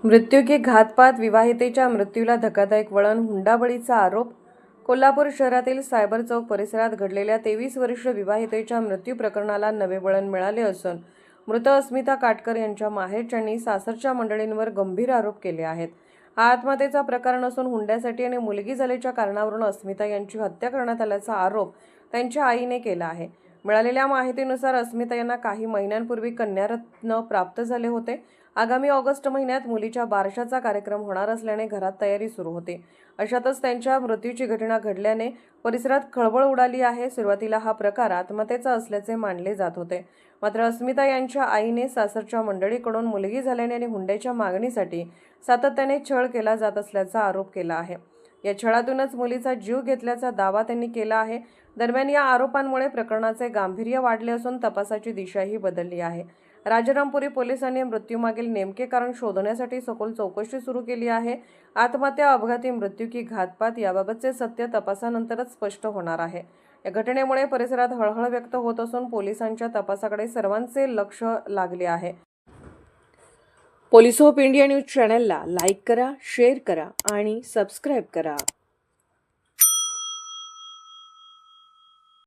मृत्यू की घातपात, विवाहितेच्या मृत्यूला धक्कादायक वळण, हुंडाबळीचा आरोप. कोल्हापूर शहरातील सायबर चौक परिसरात घडलेल्या 23 वर्षीय विवाहितेच्या मृत्यू प्रकरणाला नवे वळण मिळाले असून मृत अस्मिता काटकर यांच्या माहेरच्यांनी सासरच्या मंडळींवर गंभीर आरोप केले आहेत. हा आत्महत्येचा प्रकार नसून हुंड्यासाठी आणि मुलगी झाल्याच्या कारणावरून अस्मिता यांची हत्या करण्यात आल्याचा आरोप त्यांच्या आईने केला आहे. मिळालेल्या माहितीनुसार अस्मिता यांना काही महिन्यांपूर्वी कन्यारत्न प्राप्त झाले होते. आगामी ऑगस्ट महिन्यात मुलीच्या बारशाचा कार्यक्रम होणार असल्याने घरात तयारी सुरू होती. अशातच त्यांच्या मृत्यूची घटना घडल्याने परिसरात खळबळ उडाली आहे. सुरुवातीला हा प्रकार आत्महत्येचा असल्याचे मानले जात होते. मात्र अस्मिता यांच्या आईने सासरच्या मंडळीकडून मुलगी झाल्याने आणि हुंड्याच्या मागणीसाठी सातत्याने छळ केला जात असल्याचा आरोप केला आहे. या छळातूनच मुलीचा जीव घेतल्याचा दावा त्यांनी केला आहे. दरम्यान या आरोपांमुळे प्रकरणाचे गांभीर्य वाढले असून तपासाची दिशाही बदलली आहे. राजारामपुरी पोलिसांनी मृत्यूमागील नेमके कारण शोधण्यासाठी सखोल चौकशी सुरू केली आहे. आत्महत्या, अपघाती मृत्यू की घातपात याबाबतचे सत्य तपासानंतरच स्पष्ट होणार आहे. या घटनेमुळे परिसरात हळहळ व्यक्त होत असून पोलिसांच्या तपासाकडे सर्वांचे लक्ष लागले आहे. पोलीस होप इंडिया न्यूज चॅनलला लाईक करा, शेअर करा आणि सबस्क्राईब करा.